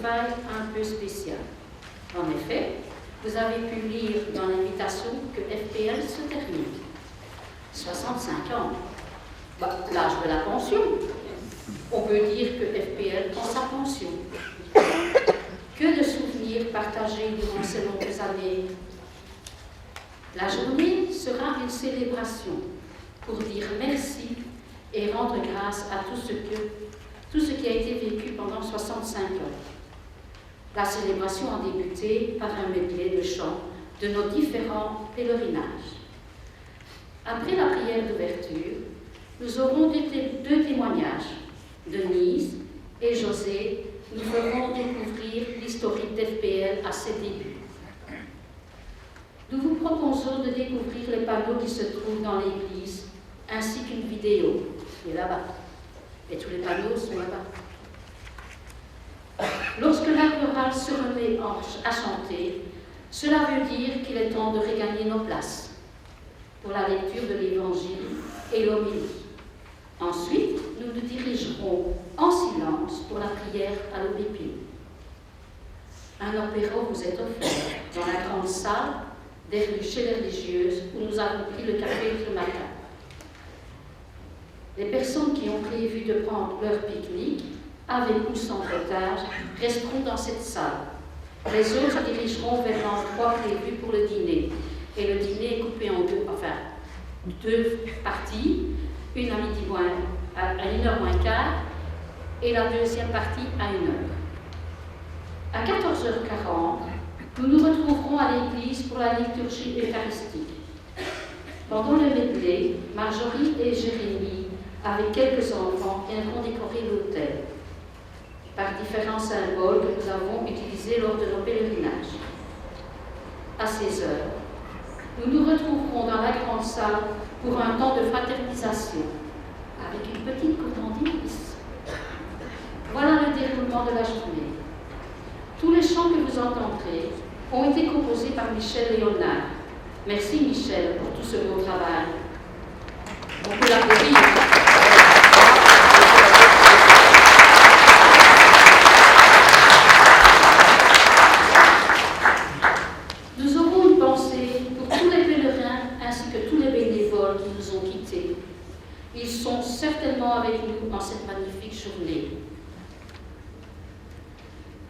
retrouvailles un peu spéciales. En effet, vous avez pu lire dans l'invitation que FPL se termine. 65 ans, l'âge de la pension. On peut dire que FPL prend sa pension. Que de souvenirs partagés durant ces longues années. La journée sera une célébration pour dire merci et rendre grâce à tout ce qui a été vécu pendant 65 ans. La célébration a débuté par un medley de chants de nos différents pèlerinages. Après la prière d'ouverture, nous aurons deux témoignages. Denise et José nous feront découvrir l'historique d'FPL à ses débuts. Nous vous proposons de découvrir les panneaux qui se trouvent dans l'église, ainsi qu'une vidéo qui est là-bas. Et tous les panneaux sont là-bas. Lorsque la chorale se remet à chanter, cela veut dire qu'il est temps de regagner nos places pour la lecture de l'Évangile et l'homélie. Ensuite, nous nous dirigerons en silence pour la prière à l'aubépine. Un apéro vous est offert dans la grande salle chez les religieuses où nous avons pris le café ce matin. Les personnes qui ont prévu de prendre leur pique-nique, avec ou sans retard, resteront dans cette salle. Les autres se dirigeront vers l'endroit prévu pour le dîner. Et le dîner est coupé en deux parties, une à midi à 1h moins quart et la deuxième partie à 1h. À 14h40, nous nous retrouverons à l'église pour la liturgie eucharistique. Pendant le medley, Marjorie et Jérémie, avec quelques enfants, viendront décorer l'autel par différents symboles que nous avons utilisés lors de nos pèlerinages. À 16h, nous nous retrouverons dans la grande salle pour un temps de fraternisation, avec une petite gourmandise. Voilà le déroulement de la journée. Tous les chants que vous entendrez ont été composés par Michel Léonard. Merci Michel pour tout ce beau travail. On peut l'applaudir. Nous aurons une pensée pour tous les pèlerins ainsi que tous les bénévoles qui nous ont quittés. Ils sont certainement avec nous en cette magnifique journée.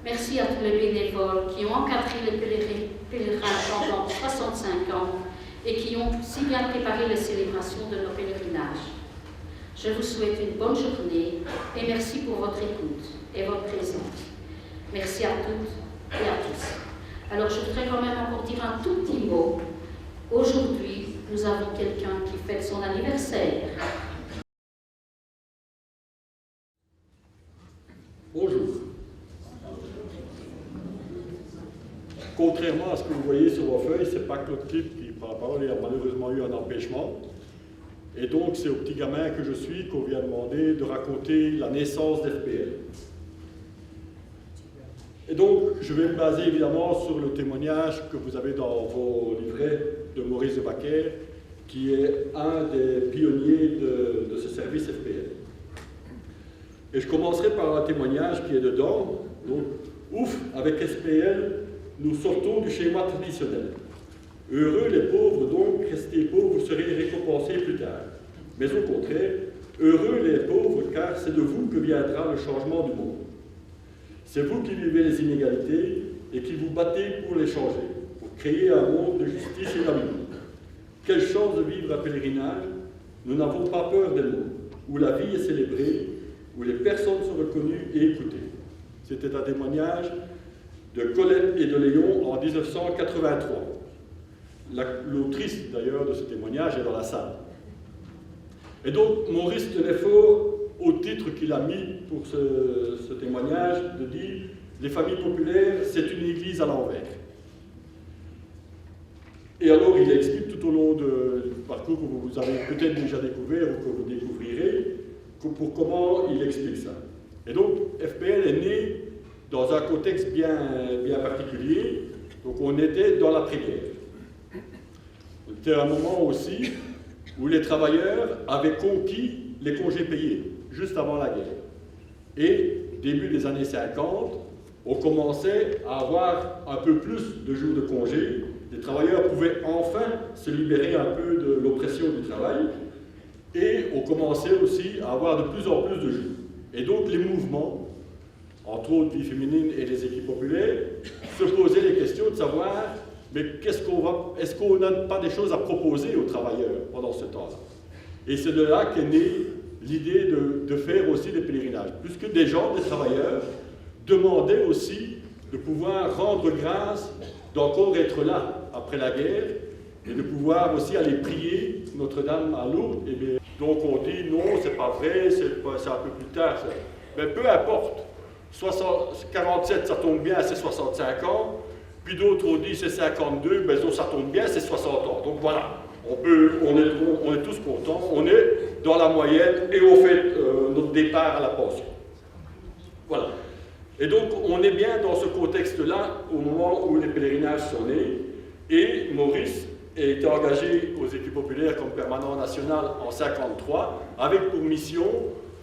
Merci à tous les bénévoles qui ont encadré les pèlerins pendant 65 ans et qui ont si bien préparé les célébrations de nos pèlerinages. Je vous souhaite une bonne journée et merci pour votre écoute et votre présence. Merci à toutes et à tous. Alors je voudrais quand même encore dire un tout petit mot. Aujourd'hui, nous avons quelqu'un qui fête son anniversaire. Bonjour. Contrairement à ce que vous voyez sur vos feuilles, c'est pas Claude Clip qui prend la parole, il a malheureusement eu un empêchement. Et donc c'est au petit gamin que je suis qu'on vient demander de raconter la naissance d'FPL. Et donc je vais me baser évidemment sur le témoignage que vous avez dans vos livrets de Maurice de Baquer, qui est un des pionniers de ce service FPL. Et je commencerai par un témoignage qui est dedans. Donc, ouf, avec FPL, nous sortons du schéma traditionnel. Heureux les pauvres, donc, restez pauvres, vous serez récompensés plus tard. Mais au contraire, heureux les pauvres, car c'est de vous que viendra le changement du monde. C'est vous qui vivez les inégalités et qui vous battez pour les changer, pour créer un monde de justice et d'amour. Quelle chance de vivre un pèlerinage, nous n'avons pas peur des mots, où la vie est célébrée, où les personnes sont reconnues et écoutées. C'était un témoignage de Colette et de Léon en 1983. L'autrice d'ailleurs de ce témoignage est dans la salle. Et donc Maurice tenait fort au titre qu'il a mis pour ce témoignage de dire « Les familles populaires, c'est une église à l'envers ». Et alors il explique tout au long du parcours que vous avez peut-être déjà découvert ou que vous découvrirez, pour comment il explique ça. Et donc FPL est né dans un contexte bien particulier. Donc on était dans l'après-guerre. C'était un moment aussi où les travailleurs avaient conquis les congés payés, juste avant la guerre. Et début des années 50, on commençait à avoir un peu plus de jours de congé. Les travailleurs pouvaient enfin se libérer un peu de l'oppression du travail et on commençait aussi à avoir de plus en plus de jours. Et donc les mouvements, entre autres Vie féminine et les équipes populaires, se posaient les questions de savoir mais est-ce qu'on n'a pas des choses à proposer aux travailleurs pendant ce temps-là? Et c'est de là qu'est née l'idée de faire aussi des pèlerinages, puisque des gens, des travailleurs, demandaient aussi de pouvoir rendre grâce d'encore être là après la guerre et de pouvoir aussi aller prier Notre-Dame à Lourdes. Et bien, donc on dit non, c'est pas vrai, c'est un peu plus tard. Ça. Mais peu importe, 47 ça tombe bien, c'est 65 ans, puis d'autres ont dit c'est 52, ben ça tombe bien, c'est 60 ans. Donc voilà, on est tous contents, on est dans la moyenne et on fait notre départ à la pension. Voilà. Et donc, on est bien dans ce contexte-là au moment où les pèlerinages sont nés. Et Maurice a été engagé aux équipes populaires comme permanent national en 1953, avec pour mission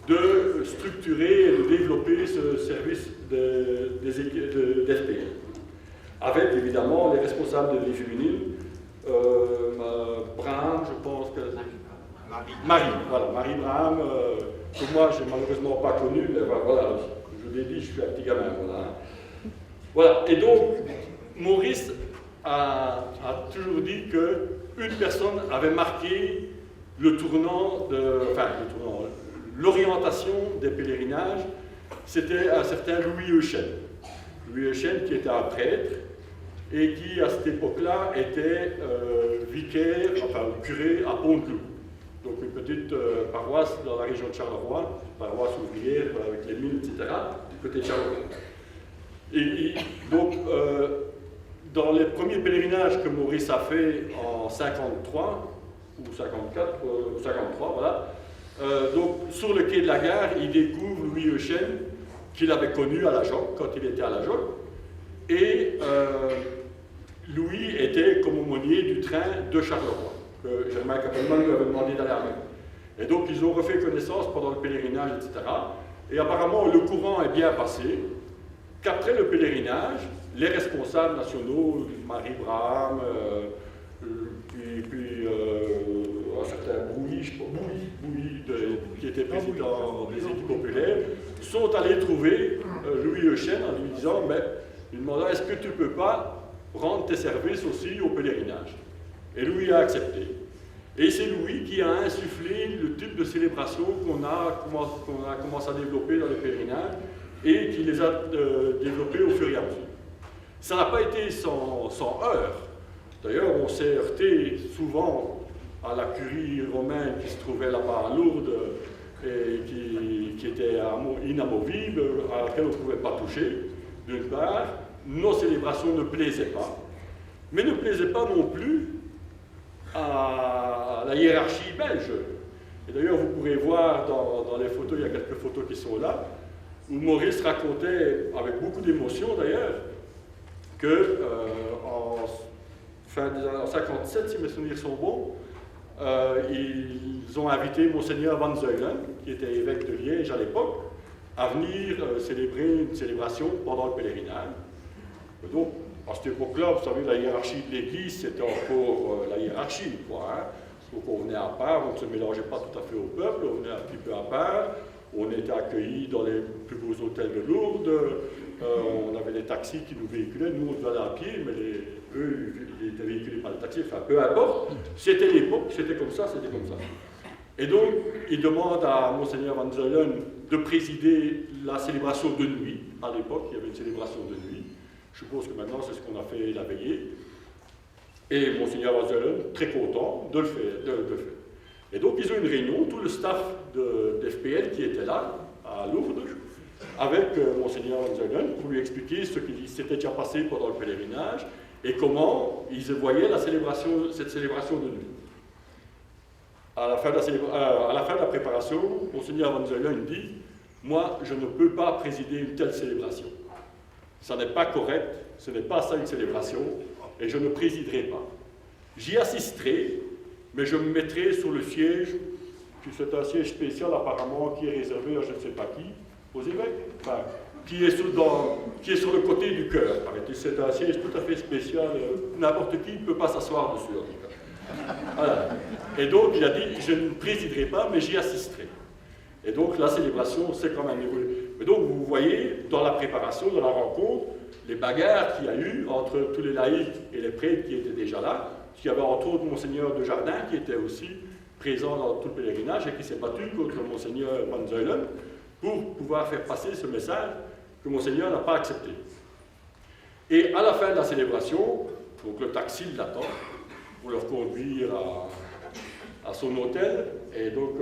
de structurer et de développer ce service d'FPL. Avec évidemment les responsables de vie féminine, Braham, je pense que. Marie Braham, que moi j'ai malheureusement pas connu, mais voilà. Je l'ai dit, je suis un petit gamin, voilà. Et donc, Maurice a toujours dit qu'une personne avait marqué l'orientation des pèlerinages, c'était un certain Louis Euchen. Louis Euchen qui était un prêtre et qui, à cette époque-là, était vicaire, curé à Pont-de-Loup. Donc une petite paroisse dans la région de Charleroi, paroisse ouvrière avec les mines, etc., du côté de Charleroi. Et donc, dans les premiers pèlerinages que Maurice a fait en 53, ou 54, 53, voilà, donc sur le quai de la gare, il découvre Louis Euchen, qu'il avait connu à la Joque, quand il était à la Joque, et Louis était comme aumônier du train de Charleroi. Germain Capelman lui avait demandé d'aller à Rennes. Et donc ils ont refait connaissance pendant le pèlerinage, etc. Et apparemment le courant est bien passé, qu'après le pèlerinage, les responsables nationaux, Marie Braham, puis un certain Bouilly, qui était président des équipes populaires, sont allés trouver Louis Euchen en lui disant, lui demandant, est-ce que tu ne peux pas rendre tes services aussi au pèlerinage? Et Louis a accepté. Et c'est Louis qui a insufflé le type de célébration qu'on a commencé à développer dans les pèlerinages et qui les a développés au fur et à mesure. Ça n'a pas été sans heurts. D'ailleurs, on s'est heurté souvent à la curie romaine qui se trouvait là-bas à Lourdes et qui était inamovible, à laquelle on ne pouvait pas toucher, d'une part. Nos célébrations ne plaisaient pas, mais ne plaisaient pas non plus à la hiérarchie belge. Et d'ailleurs, vous pourrez voir dans les photos, il y a quelques photos qui sont là, où Maurice racontait, avec beaucoup d'émotion d'ailleurs, qu'en fin des années 57, si mes souvenirs sont bons, ils ont invité Monseigneur Van Zuylen, qui était évêque de Liège à l'époque, à venir célébrer une célébration pendant le pèlerinage. Et donc, à cette époque-là, vous savez, la hiérarchie de l'Église, c'était encore la hiérarchie, quoi. Hein. Donc on venait à part, on ne se mélangeait pas tout à fait au peuple, on venait un petit peu à part, on était accueillis dans les plus beaux hôtels de Lourdes, on avait des taxis qui nous véhiculaient, nous on devait aller à pied, mais eux, ils étaient véhiculés par les taxis, enfin peu importe, c'était l'époque, c'était comme ça, c'était comme ça. Et donc, il demande à Monseigneur Van Zuylen de présider la célébration de nuit. À l'époque, il y avait une célébration de nuit. Je suppose que maintenant, c'est ce qu'on a fait la veillée. Et Monseigneur Van Zuylen, très content de le faire. Et donc, ils ont une réunion, tout le staff d'FPL qui était là, à Lourdes, avec Monseigneur Van Zuylen, pour lui expliquer ce qui s'était déjà passé pendant le pèlerinage et comment ils voyaient cette célébration de nuit. À la fin de la préparation, Monseigneur Van Zuylen dit « Moi, je ne peux pas présider une telle célébration. Ça n'est pas correct, ce n'est pas ça une célébration, et je ne présiderai pas. J'y assisterai, mais je me mettrai sur le siège, qui c'est un siège spécial apparemment qui est réservé à je ne sais pas qui, aux évêques, enfin, qui est sur le côté du cœur. C'est un siège tout à fait spécial, n'importe qui ne peut pas s'asseoir dessus en tout cas. Voilà. Et donc il a dit, je ne présiderai pas, mais j'y assisterai. Et donc la célébration, c'est quand même évolué. Et donc vous voyez, dans la préparation, dans la rencontre, les bagarres qu'il y a eu entre tous les laïcs et les prêtres qui étaient déjà là. Il y avait entre autres Monseigneur de Jardin qui était aussi présent dans tout le pèlerinage et qui s'est battu contre Monseigneur Van Zuylen pour pouvoir faire passer ce message que Monseigneur n'a pas accepté. Et à la fin de la célébration, donc le taxi l'attend pour le conduire à son hôtel. Et donc,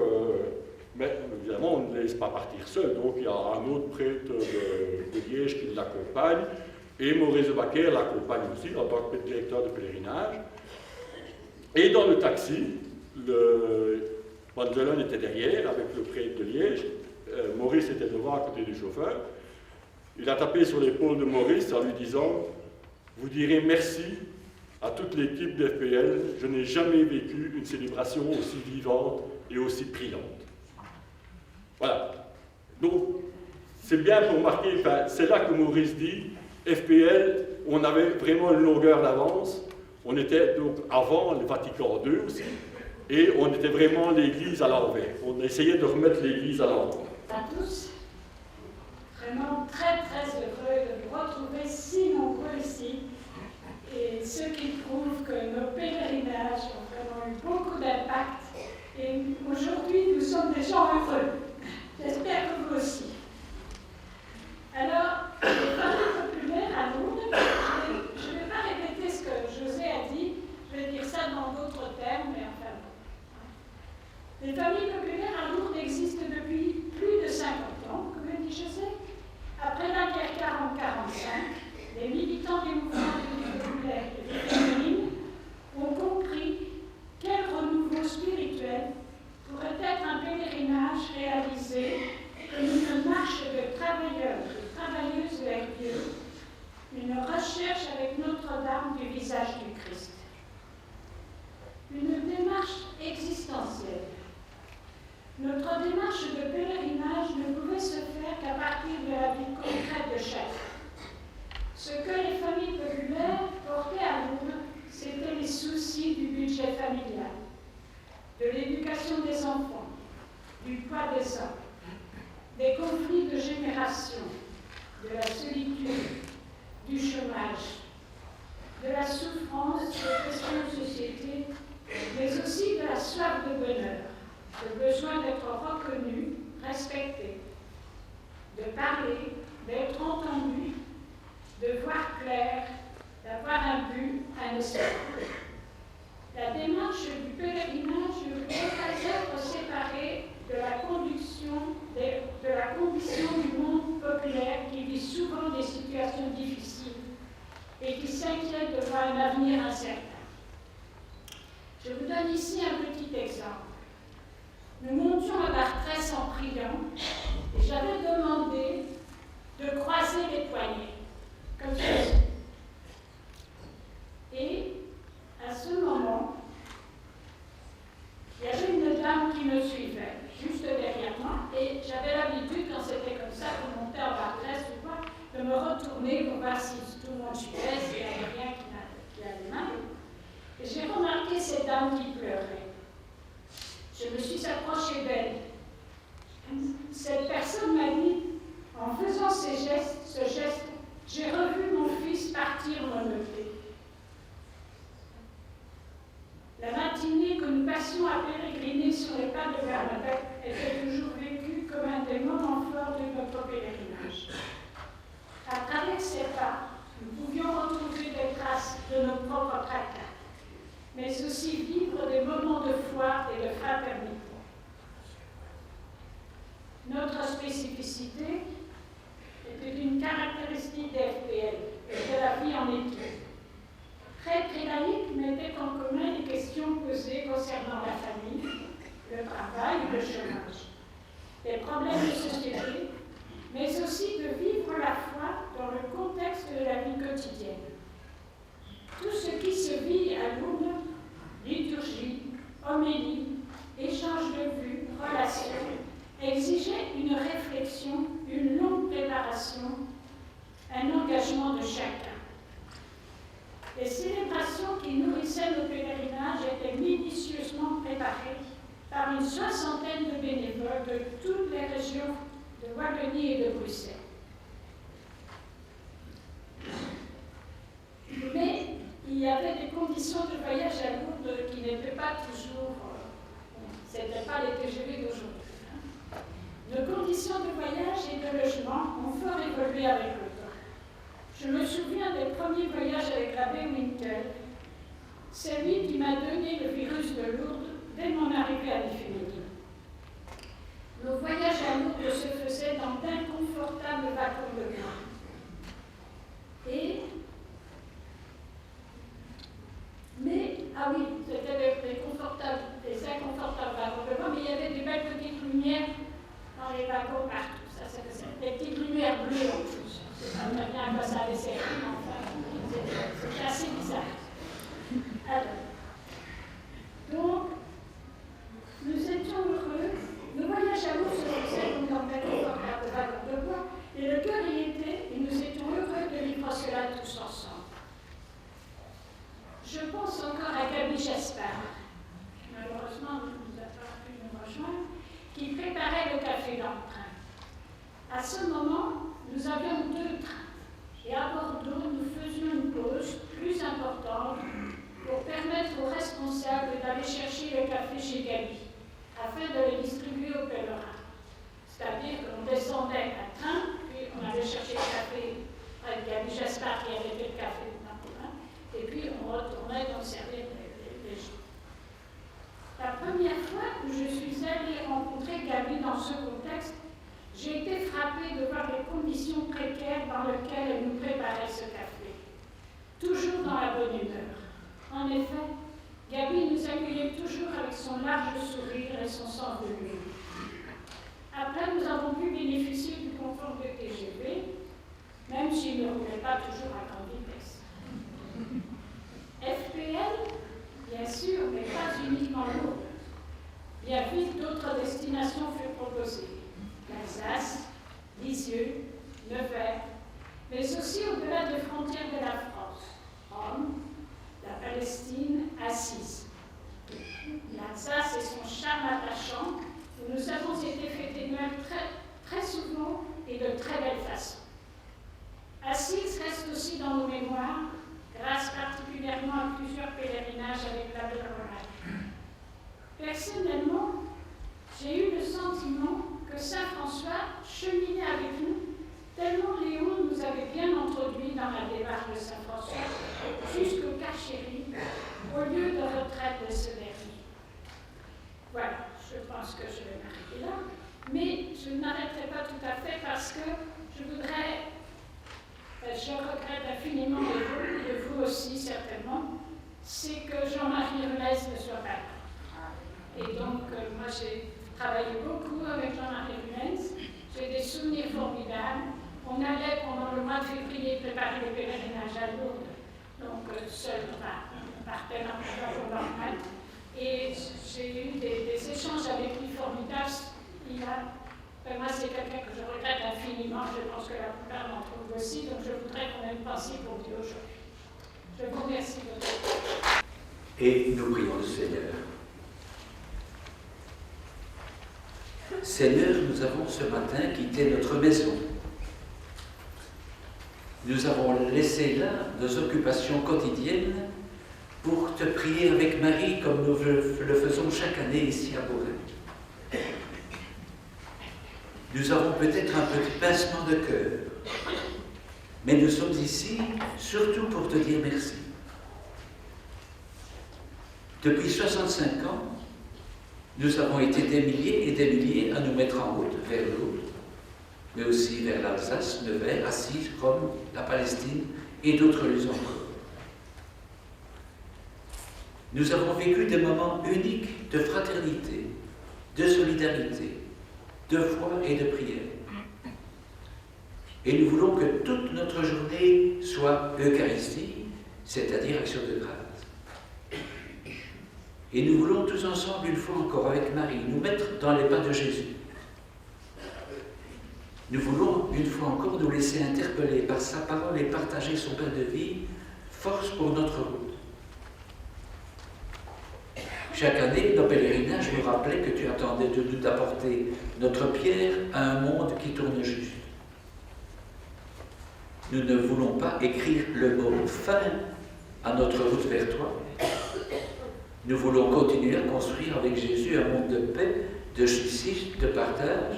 mais évidemment, on ne laisse pas partir seul. Donc il y a un autre prêtre de Liège qui l'accompagne. Et Maurice de Baquer l'accompagne aussi en tant que directeur de pèlerinage. Et dans le taxi, Van Zuylen était derrière avec le prêtre de Liège. Maurice était devant à côté du chauffeur. Il a tapé sur l'épaule de Maurice en lui disant « Vous direz merci à toute l'équipe d'FPL. Je n'ai jamais vécu une célébration aussi vivante et aussi brillante. » Voilà. Donc, c'est bien pour marquer, enfin, c'est là que Maurice dit FPL, on avait vraiment une longueur d'avance. On était donc avant le Vatican II aussi, et on était vraiment l'Église à l'envers. On essayait de remettre l'Église à l'endroit. À tous, vraiment très heureux de vous retrouver si nombreux ici, et ce qui prouve que nos pèlerinages ont vraiment eu beaucoup d'impact. Et aujourd'hui, nous sommes des gens heureux. J'espère que vous aussi. Alors, les familles populaires à Lourdes, je ne vais pas répéter ce que José a dit, je vais dire ça dans d'autres termes, mais enfin bon. Les familles populaires à Lourdes existent depuis plus de 50 ans, comme le dit José. Après la guerre 40-45, les militants des mouvements de vie populaire et de vie féminine ont compris quel renouveau spirituel pourrait être un pèlerinage réalisé comme une marche de travailleurs et travailleuses vers Dieu, une recherche avec Notre-Dame du visage du Christ. Une démarche existentielle. Notre démarche de pèlerinage ne pouvait se faire qu'à partir de la vie concrète de chacun. Ce que les familles populaires portaient à Lourdes, c'était les soucis du budget familial, de l'éducation des enfants, du poids des hommes, des conflits de génération, de la solitude, du chômage, de la souffrance des questions de société, mais aussi de la soif de bonheur, le besoin d'être reconnu, respecté, de parler, d'être entendu, de voir clair, d'avoir un but, un espoir. La démarche du pèlerinage ne peut pas être séparée de la condition du monde populaire qui vit souvent des situations difficiles et qui s'inquiète de voir un avenir incertain. Je vous donne ici un petit exemple. Nous montions à Bartrès en priant et j'avais demandé de croiser les poignets, comme ceci. Et à ce moment, il y avait une dame qui me suivait, juste derrière moi, et j'avais l'habitude, quand c'était comme ça, de monter en Bartrès ou quoi, de me retourner pour voir si tout le monde suivait, s'il n'y avait rien qui allait mal. Et j'ai remarqué cette dame qui pleurait. Je me suis approchée d'elle. Cette personne m'a dit, en faisant ce geste, j'ai revu mon fils partir menotté. La matinée que nous passions à pérégriner sur les pas de Bernadette était toujours vécue comme un des moments forts de notre pèlerinage. À travers ces pas, nous pouvions retrouver des traces de nos propres tracas, mais aussi vivre des moments de foi et de fraternité. Notre spécificité était une caractéristique des FPL et de la vie en équipe. Prêtres et laïcs mettaient en commun les questions posées concernant la famille, le travail et le chômage, les problèmes de société, mais aussi de vivre la foi dans le contexte de la vie quotidienne. Tout ce qui se vit à Lourdes, liturgie, homélie, échange de vues, relations, exigeait une réflexion, une longue préparation l'engagement de chacun. Les célébrations qui nourrissaient nos pèlerinages étaient minutieusement préparées par une soixantaine de bénévoles de toutes les régions de Wallonie et de Bruxelles. Mais il y avait des conditions de voyage à Lourdes qui n'étaient pas toujours... ce n'était pas les TGV d'aujourd'hui. Nos conditions de voyage et de logement ont fort évolué avec le temps. Je me souviens des premiers voyages avec l'abbé Winkel. C'est lui qui m'a donné le virus de Lourdes dès mon arrivée à l'Éphéménie. Nos voyages à Lourdes se faisaient dans d'inconfortables wagons de grain. Ah oui, c'était des inconfortables wagons de grain, mais il y avait des belles petites lumières dans les wagons partout. Ça, des petites lumières bleues en plus. Je ne sais pas très bien à quoi ça avait servi, mais enfin, c'était assez bizarre. Alors, donc, nous étions heureux. Nos voyages à Lourdes se faisaient comme dans d'inconfortables wagons de bois, et le cœur y était, et nous étions heureux de vivre cela tous ensemble. Je pense encore à Gaby Jaspard, qui malheureusement ne nous a pas pu nous rejoindre, qui préparait le café d'emprunt. À ce moment, nous avions 2 trains, et à Bordeaux, nous faisions une pause plus importante pour permettre aux responsables d'aller chercher le café chez Gaby, afin de le distribuer aux pèlerins. C'est-à-dire qu'on descendait un train, puis on allait chercher le café avec Gaby Jaspard qui avait fait le café d'emprunt, et puis on retournait donc servir les gens. La première fois où je suis allée rencontrer Gaby dans ce contexte, j'ai été frappée de voir les conditions précaires dans lesquelles elle nous préparait ce café. Toujours dans la bonne humeur. En effet, Gaby nous accueillait toujours avec son large sourire et son sens de l'humour. Après, nous avons pu bénéficier du confort de TGV, même s'il ne roulait pas toujours à grande vitesse. FPL, bien sûr, mais pas uniquement Lourdes. Bien vite, d'autres destinations furent proposées. L'Alsace, Lisieux, Nevers, mais aussi au-delà des frontières de la France. Rome, la Palestine, Assise. L'Alsace et son charme attachant, où nous avons été fêtés Noël très souvent et de très belle façon. Assise reste aussi dans nos mémoires, grâce particulièrement à plusieurs pèlerinages avec la belle Romane. Personnellement, j'ai eu le sentiment que Saint François cheminait avec nous, tellement Léon nous avait bien introduits dans la démarche de Saint François, jusqu'au Carchéry, au lieu de retraite de ce dernier. Voilà, je pense que je vais m'arrêter là, mais je ne m'arrêterai pas tout à fait parce que je regrette infiniment de vous aussi certainement, c'est que Jean-Marie Rules ne soit pas là. Et donc, moi j'ai travaillé beaucoup avec Jean-Marie Rules, j'ai des souvenirs formidables. On allait pendant le mois de février préparer les pèlerinages à Lourdes, donc seul, on partait dans le normal. Et j'ai eu des échanges avec lui formidables. Moi, c'est quelqu'un que je regrette infiniment. Je pense que la plupart d'entre vous aussi. Donc, je voudrais qu'on ait une pensée pour lui aujourd'hui. Je vous remercie de votre. Et nous prions le Seigneur. Seigneur, nous avons ce matin quitté notre maison. Nous avons laissé là nos occupations quotidiennes pour te prier avec Marie comme nous le faisons chaque année ici à Beauvais. Nous avons peut-être un petit pincement de cœur, mais nous sommes ici surtout pour te dire merci. Depuis 65 ans, nous avons été des milliers et des milliers à nous mettre en route vers Lourdes, mais aussi vers l'Alsace, Nevers, Assise, Rome, la Palestine et d'autres lieux encore. Nous avons vécu des moments uniques de fraternité, de solidarité, de foi et de prière. Et nous voulons que toute notre journée soit Eucharistie, c'est-à-dire action de grâce. Et nous voulons tous ensemble, une fois encore avec Marie, nous mettre dans les pas de Jésus. Nous voulons, une fois encore, nous laisser interpeller par sa parole et partager son pain de vie, force pour notre route. Chaque année, nos pèlerinages nous rappelaient que tu attendais de nous apporter notre pierre à un monde qui tourne juste. Nous ne voulons pas écrire le mot fin à notre route vers toi. Nous voulons continuer à construire avec Jésus un monde de paix, de justice, de partage,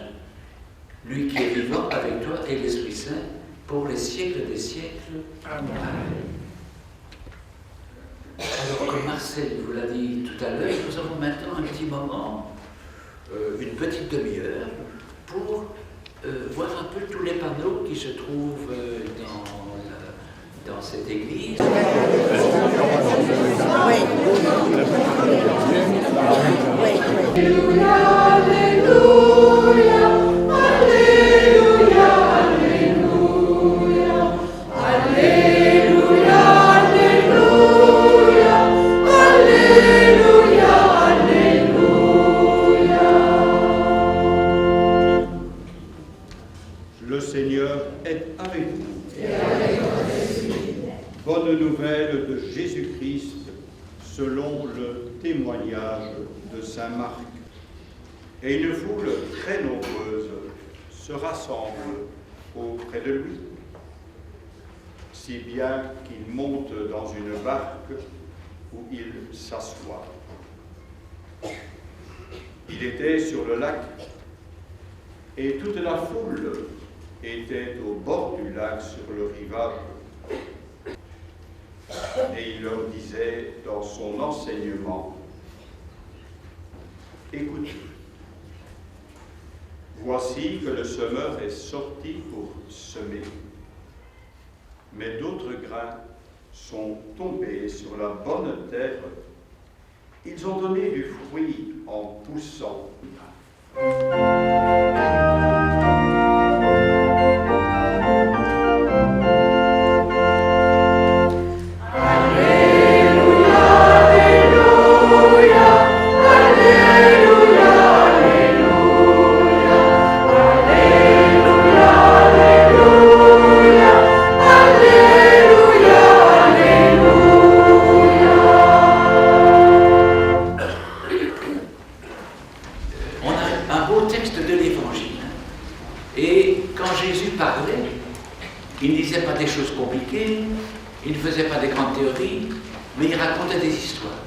lui qui est vivant avec toi et l'Esprit Saint pour les siècles des siècles. Amen. Alors, comme Marcel vous l'a dit tout à l'heure, nous avons maintenant un petit moment, une petite demi-heure, pour voir un peu tous les panneaux qui se trouvent dans cette église. Le Seigneur est avec vous. Bonne nouvelle de Jésus-Christ selon le témoignage de saint Marc. Et une foule très nombreuse se rassemble auprès de lui, si bien qu'il monte dans une barque où il s'assoit. Il était sur le lac et toute la foule était au bord du lac sur le rivage. Et il leur disait dans son enseignement, « Écoutez, voici que le semeur est sorti pour semer, mais d'autres grains sont tombés sur la bonne terre. Ils ont donné du fruit en poussant. » Il ne disait pas des choses compliquées, il ne faisait pas des grandes théories, mais il racontait des histoires.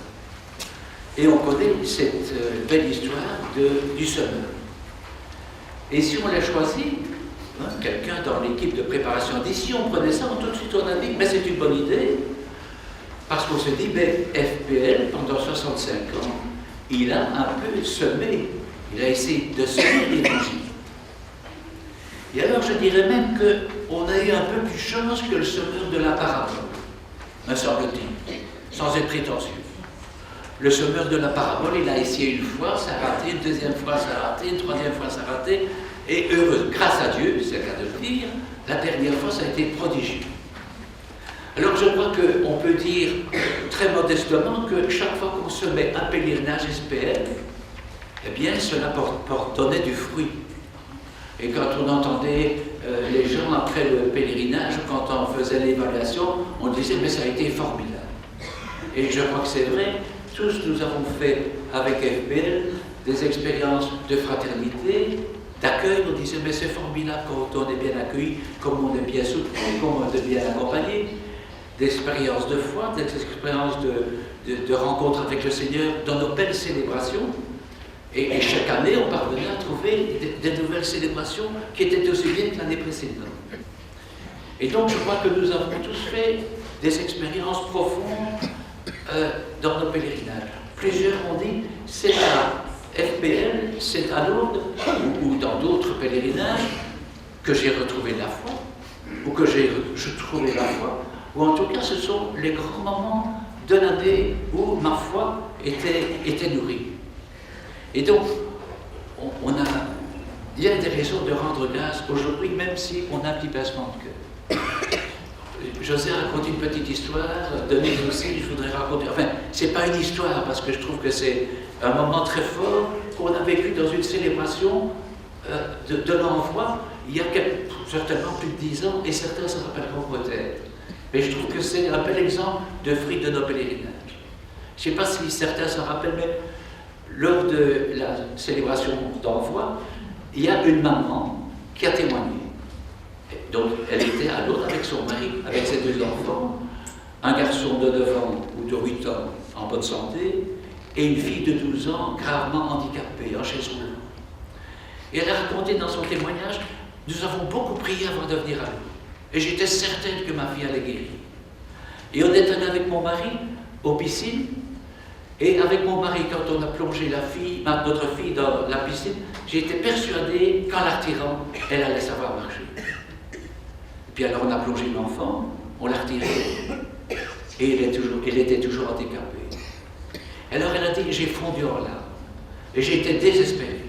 Et on connaît cette belle histoire du semeur. Et si on l'a choisi, quelqu'un dans l'équipe de préparation d'ici, on prenait ça, tout de suite on a dit, mais c'est une bonne idée, parce qu'on se dit, mais FPL, pendant 65 ans, il a un peu semé, il a essayé de semer l'évangile. Et alors je dirais même qu'on a eu un peu plus chance que le semeur de la parabole, me semble-t-il, sans être prétentieux. Le semeur de la parabole, il a essayé une fois, ça a raté, une deuxième fois, ça a raté, une troisième fois, ça a raté, et heureux, grâce à Dieu, c'est le cas de le dire, la dernière fois, ça a été prodigieux. Alors je crois qu'on peut dire très modestement que chaque fois qu'on se met un pèlerinage SPL, eh bien cela donnait du fruit. Et quand on entendait les gens après le pèlerinage, quand on faisait l'évaluation, on disait mais ça a été formidable. Et je crois que c'est vrai, tous nous avons fait avec FPL des expériences de fraternité, d'accueil, on disait mais c'est formidable quand on est bien accueilli, comme on est bien soutenu, comme on est bien accompagné, d'expériences de foi, des expériences de rencontres avec le Seigneur dans nos belles célébrations. Et chaque année, on parvenait à trouver des nouvelles célébrations qui étaient aussi bien que l'année précédente. Et donc, je crois que nous avons tous fait des expériences profondes dans nos pèlerinages. Plusieurs ont dit, c'est à FPL, c'est à Lourdes, ou dans d'autres pèlerinages, que j'ai retrouvé la foi, ou que j'ai trouvé la foi, ou en tout cas, ce sont les grands moments de l'année où ma foi était nourrie. Et donc, il y a des raisons de rendre grâce aujourd'hui, même si on a un petit pincement de cœur. José raconte une petite histoire, Denise aussi, je voudrais raconter. Enfin, c'est pas une histoire, parce que je trouve que c'est un moment très fort qu'on a vécu dans une célébration de l'envoi il y a certainement plus de 10 ans, et certains se rappelleront peut-être. Mais je trouve que c'est un bel exemple de fruit de nos pèlerinages. Je ne sais pas si certains se rappellent, mais lors de la célébration d'envoi, il y a une maman qui a témoigné. Donc, elle était à Lourdes avec son mari, avec ses 2 enfants, un garçon de 9 ans ou de 8 ans en bonne santé, et une fille de 12 ans gravement handicapée, en chaise roulante. Et elle a raconté dans son témoignage, nous avons beaucoup prié avant de venir à Lourdes. Et j'étais certaine que ma fille allait guérir. Et on est allé avec mon mari aux piscines, et avec mon mari, quand on a plongé notre fille dans la piscine, j'ai été persuadé qu'en la retirant, elle allait savoir marcher. Puis alors on a plongé l'enfant, on l'a retiré, et elle était toujours handicapée. Alors elle a dit, j'ai fondu en larmes, et j'ai été désespéré.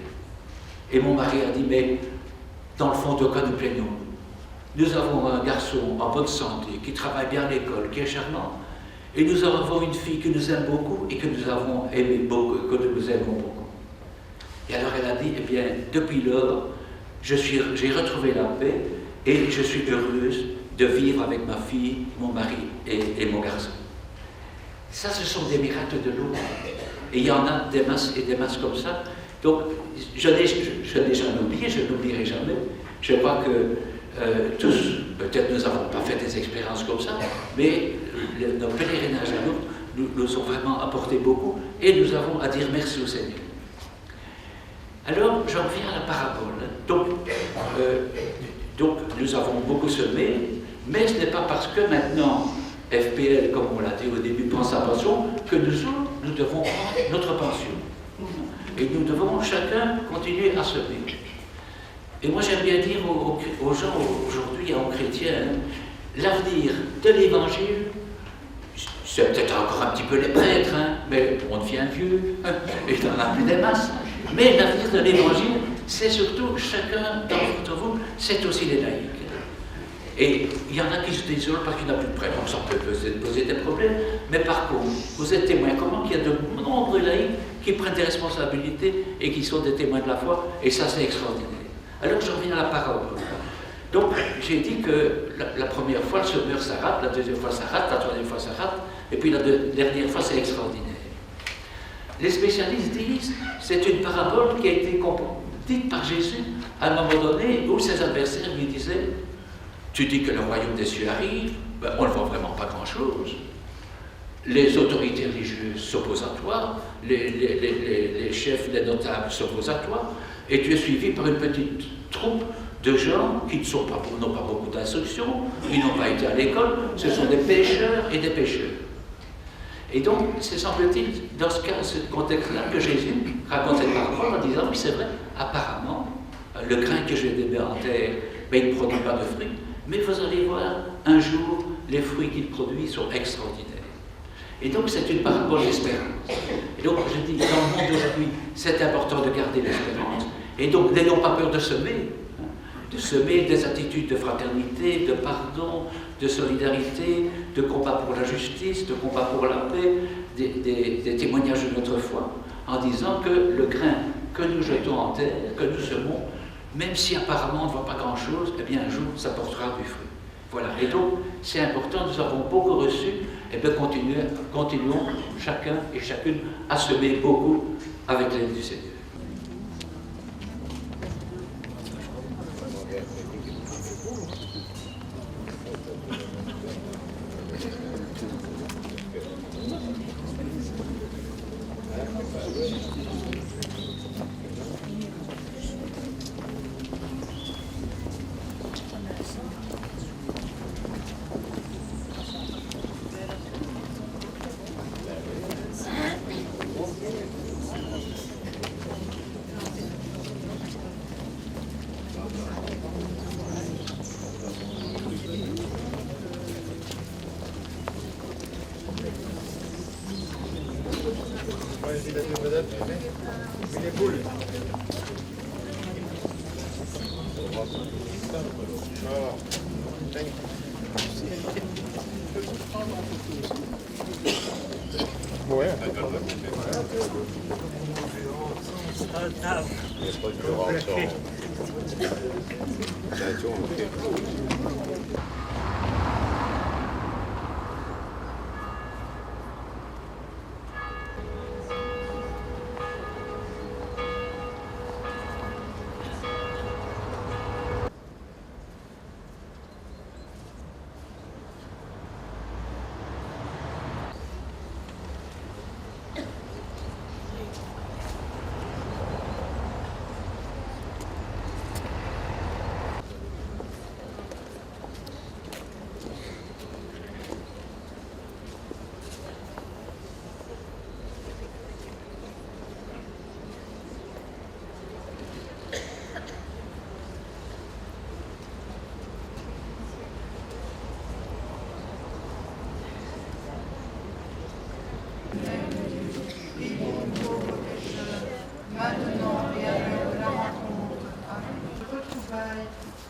Et mon mari a dit, mais dans le fond de quoi nous plaignons? Nous avons un garçon en bonne santé, qui travaille bien à l'école, qui est charmant, et nous avons une fille que nous aime beaucoup et que nous avons aimé beaucoup, que nous aimons beaucoup. Et alors elle a dit, eh bien, depuis lors, j'ai retrouvé la paix et je suis heureuse de vivre avec ma fille, mon mari et mon garçon. Ça, ce sont des miracles de l'eau. Et il y en a des masses et des masses comme ça. Donc, je n'ai jamais oublié, je n'oublierai jamais. Je crois que tous, peut-être nous n'avons pas fait des expériences comme ça, mais nos pèlerinages à Lourdes nous ont vraiment apporté beaucoup et nous avons à dire merci au Seigneur. Alors, j'en viens à la parabole. Donc, nous avons beaucoup semé, mais ce n'est pas parce que maintenant, FPL, comme on l'a dit au début, prend sa pension, que nous devons prendre notre pension. Et nous devons chacun continuer à semer. Et moi, j'aime bien dire aux gens aujourd'hui, aux chrétiens, l'avenir de l'Évangile, c'est peut-être encore un petit peu les prêtres, mais on devient vieux, et il en a plus des masses. Mais l'avenir de l'Évangile, c'est surtout chacun d'entre vous, c'est aussi les laïcs. Et il y en a qui se désolent parce qu'il n'y a plus de prêtres, donc ça peut poser des problèmes. Mais par contre, vous êtes témoins comment qu'il y a de nombreux laïcs qui prennent des responsabilités et qui sont des témoins de la foi, et ça c'est extraordinaire. Alors je reviens à la parole. Donc j'ai dit que la première fois le semeur ça rate, la deuxième fois ça rate, la troisième fois ça rate, et puis la dernière fois c'est extraordinaire. Les spécialistes disent c'est une parabole qui a été dite par Jésus à un moment donné où ses adversaires lui disaient tu dis que le royaume des cieux arrive, ben, on ne voit vraiment pas grand-chose. Les autorités religieuses s'opposent à toi, les chefs, les notables s'opposent à toi, et tu es suivi par une petite troupe de gens qui n'ont pas beaucoup d'instruction, qui n'ont pas été à l'école, ce sont des pêcheurs et des pêcheurs. Et donc, c'est semble-t-il, dans ce contexte-là, que Jésus raconte cette parabole en disant, oui c'est vrai, apparemment, le grain que je vais en terre, ben, il ne produit pas de fruits, mais vous allez voir, un jour, les fruits qu'il produit sont extraordinaires. Et donc, c'est une parabole d'espérance. Et donc, je dis, dans le monde d'aujourd'hui, c'est important de garder l'espérance. Et donc, n'ayons pas peur de semer des attitudes de fraternité, de pardon, de solidarité, de combat pour la justice, de combat pour la paix, des témoignages de notre foi, en disant que le grain que nous jetons en terre, que nous semons, même si apparemment on ne voit pas grand-chose, eh bien un jour ça portera du fruit. Voilà. Et donc c'est important, nous avons beaucoup reçu, et bien continuons chacun et chacune à semer beaucoup avec l'aide du Seigneur. Ouais.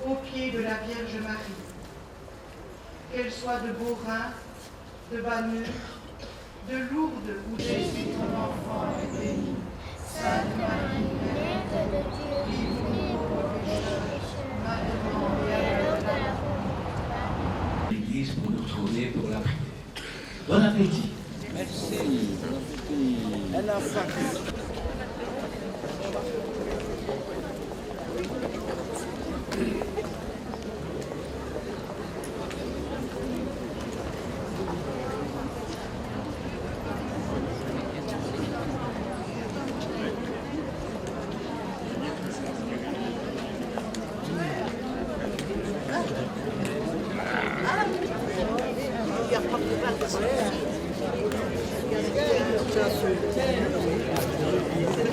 Au pied de la Vierge Marie, qu'elle soit de Beaurain, de Banneux, de Lourdes ou Jésus, ton enfant est béni. Sainte Marie, Mère de Dieu, prie pour nous pauvres pécheurs, maintenant et à l'heure de la mort. L'Église pour nous retrouver pour la prière. Bon appétit. Merci. Elle a faim.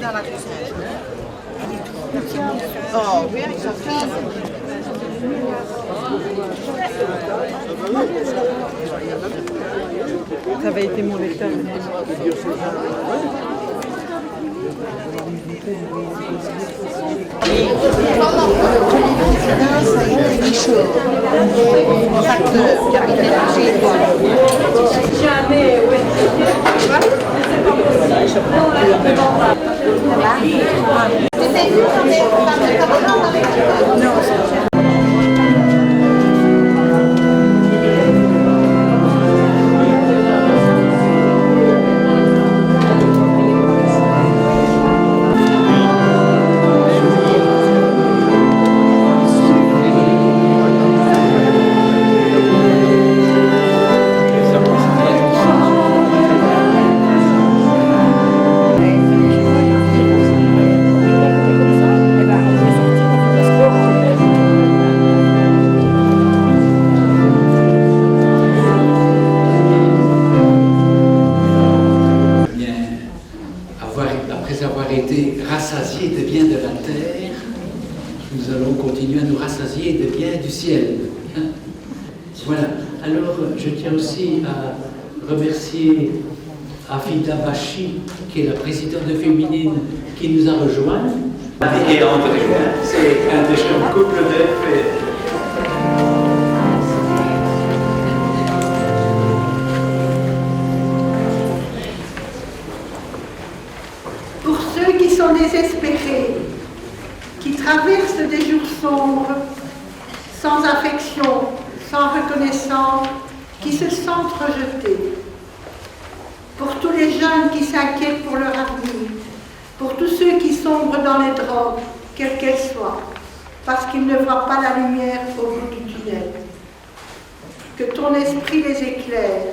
Dans la cuisine. Oh, oui, avec sa fille. Ça avait été mon lecteur. Après avoir été rassasiés des biens de la terre, nous allons continuer à nous rassasier des biens du ciel. Voilà. Alors, je tiens aussi à remercier Afida Bachi, qui est la présidente féminine, qui nous a rejoints. Et André, c'est un des jeunes couples de FPL. Pour ceux qui sont désespérés, qui traversent des jours sombres, sans affection, sans reconnaissance, qui se sentent rejetés. Pour tous les jeunes qui s'inquiètent pour leur avenir, pour tous ceux qui sombrent dans les drogues, quelles qu'elles soient, parce qu'ils ne voient pas la lumière au bout du tunnel. Que ton esprit les éclaire.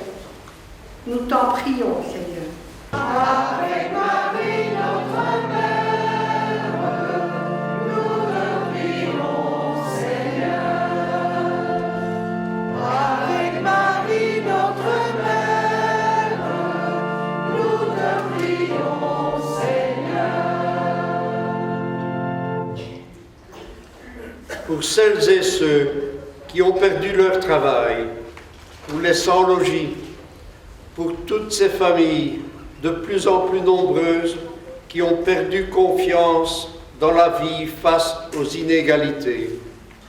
Nous t'en prions, Seigneur. Avec Marie, notre Mère, nous te prions, Seigneur. Avec Marie, notre Mère, nous te prions, Seigneur. Pour celles et ceux qui ont perdu leur travail ou les sans logis, pour toutes ces familles de plus en plus nombreuses qui ont perdu confiance dans la vie face aux inégalités,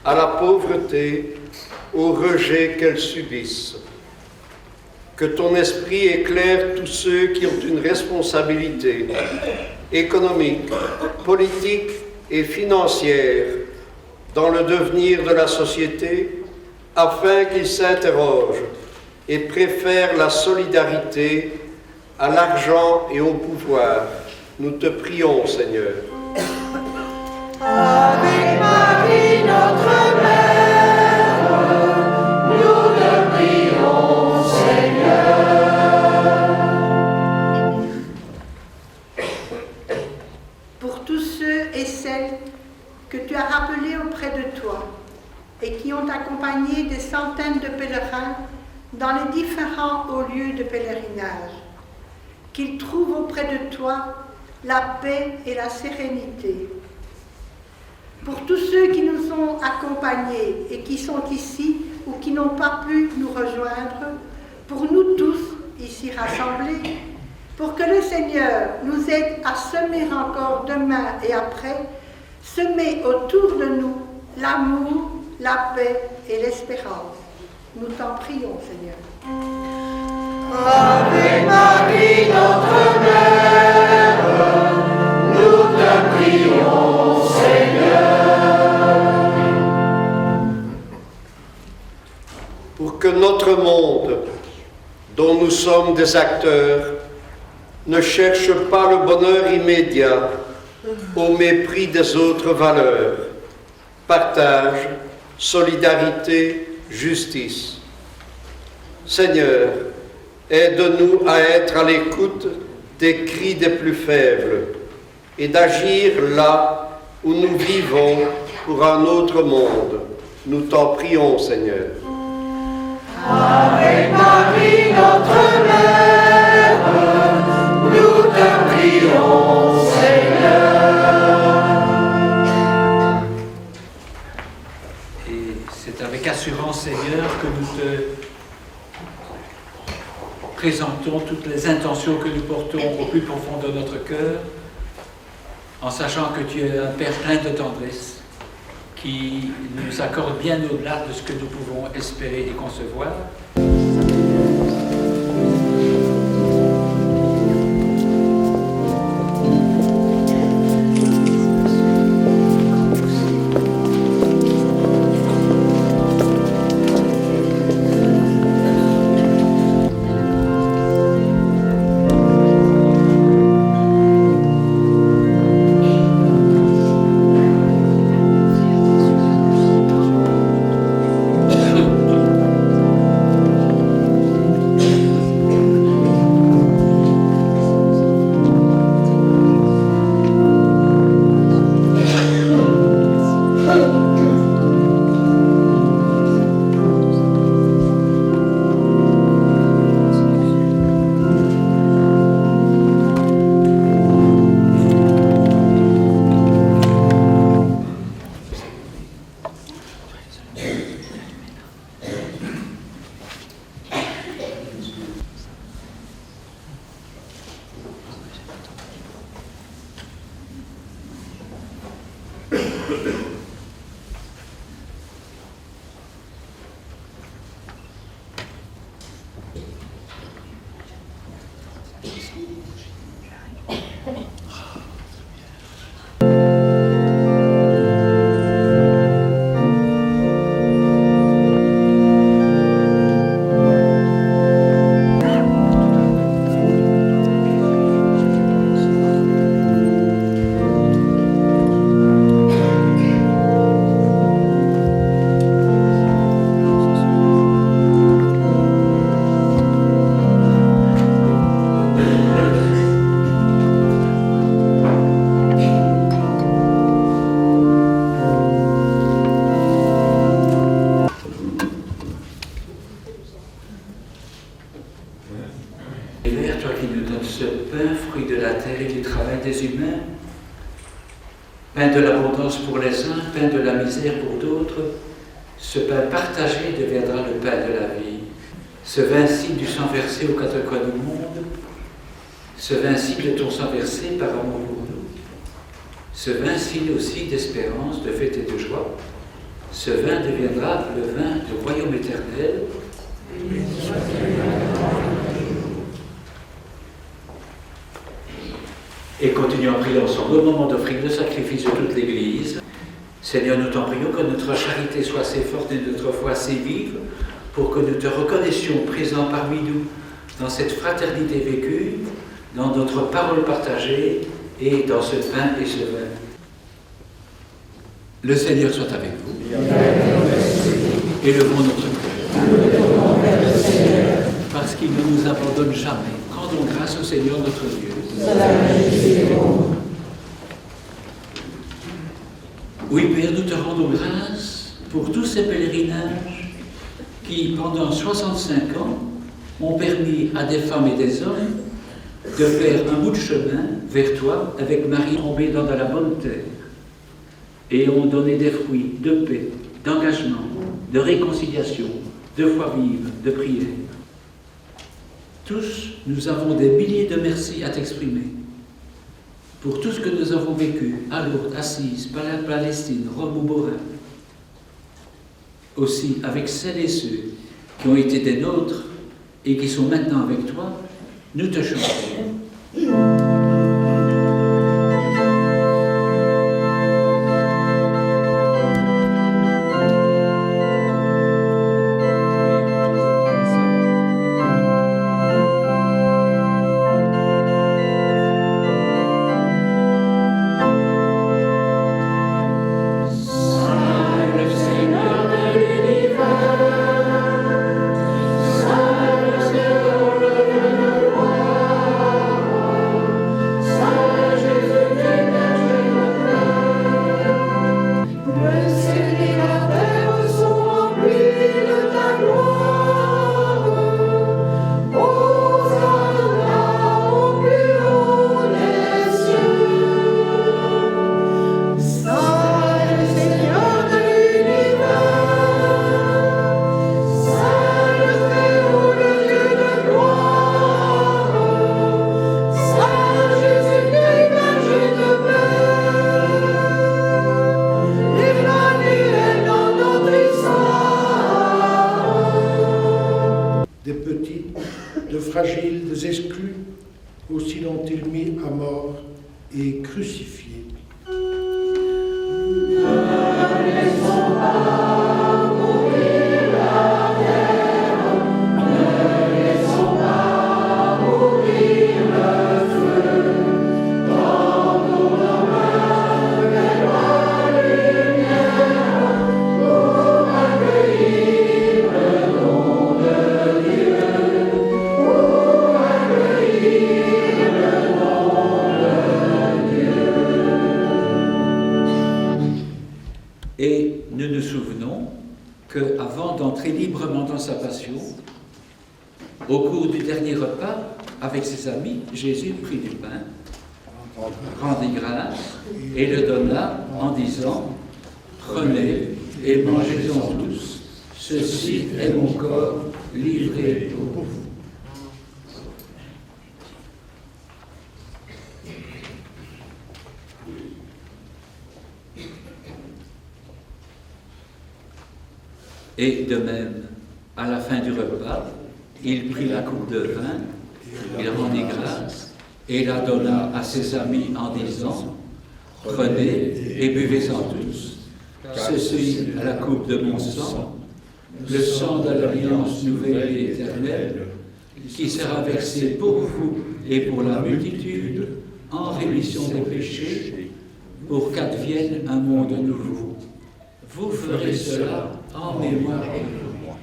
à la pauvreté, au rejet qu'elles subissent. Que ton esprit éclaire tous ceux qui ont une responsabilité économiques, politiques et financières dans le devenir de la société, afin qu'ils s'interrogent et préfèrent la solidarité à l'argent et au pouvoir. Nous te prions, Seigneur. Avec Marie, notre mère, nous te prions, Seigneur. Pour tous ceux et celles que tu as rappelés auprès de toi et qui ont accompagné des centaines de pèlerins dans les différents hauts lieux de pèlerinage, qu'ils trouvent auprès de toi la paix et la sérénité. Pour tous ceux qui nous ont accompagnés et qui sont ici ou qui n'ont pas pu nous rejoindre, pour nous tous ici rassemblés, pour que le Seigneur nous aide à semer encore demain et après, semer autour de nous l'amour, la paix et l'espérance. Nous t'en prions, Seigneur. Ave Marie, notre mère, nous te prions, Seigneur. Pour que notre monde, dont nous sommes des acteurs, ne cherche pas le bonheur immédiat au mépris des autres valeurs, partage, solidarité, justice. Seigneur, aide-nous à être à l'écoute des cris des plus faibles et d'agir là où nous vivons pour un autre monde. Nous t'en prions, Seigneur. Avec Marie, notre mère, nous te prions, Seigneur. Et c'est avec assurance, Seigneur, que nous te présentons toutes les intentions que nous portons au plus profond de notre cœur, en sachant que tu es un Père plein de tendresse, qui nous accorde bien au-delà de ce que nous pouvons espérer et concevoir. Toi qui nous donnes ce pain, fruit de la terre et du travail des humains, pain de l'abondance pour les uns, pain de la misère pour d'autres, ce pain partagé deviendra le pain de la vie. Ce vin signe du sang versé aux quatre coins du monde, ce vin signe de ton sang versé par amour pour nous, ce vin signe aussi d'espérance, de fête et de joie. Ce vin deviendra le vin du royaume éternel. Et Et continuons à prier ensemble au moment d'offrir le sacrifice de toute l'Église. Seigneur, nous t'en prions que notre charité soit assez forte et notre foi assez vive pour que nous te reconnaissions présent parmi nous dans cette fraternité vécue, dans notre parole partagée et dans ce pain et ce vin. Le Seigneur soit avec vous. Élevons notre cœur. Parce qu'il ne nous abandonne jamais. Rendons grâce au Seigneur notre Dieu. Oui, Père, nous te rendons grâce pour tous ces pèlerinages qui, pendant 65 ans, ont permis à des femmes et des hommes de faire un bout de chemin vers toi avec Marie tombée dans la bonne terre et ont donné des fruits de paix, d'engagement, de réconciliation, de foi vive, de prière. Tous, nous avons des milliers de merci à t'exprimer pour tout ce que nous avons vécu à Lourdes, Assise, Palestine, Rome ou Morin. Aussi avec celles et ceux qui ont été des nôtres et qui sont maintenant avec toi, nous te chantons. fragiles, des exclus, aussi l'ont-ils mis à mort et crucifiés. Et nous nous souvenons qu'avant d'entrer librement dans sa passion, au cours du dernier repas, avec ses amis, Jésus prit du pain, rendit grâce et le donna en disant « Prenez et mangez-en tous, ceci est mon corps livré pour vous. » Et de même, à la fin du repas, il prit la coupe de vin, il rendit grâce et la donna à ses amis en disant « Prenez et buvez-en tous, ceci est la coupe de mon sang, le sang de l'alliance nouvelle et éternelle, qui sera versé pour vous et pour la multitude en rémission des péchés, pour qu'advienne un monde nouveau. Vous ferez cela en mémoire de moi. »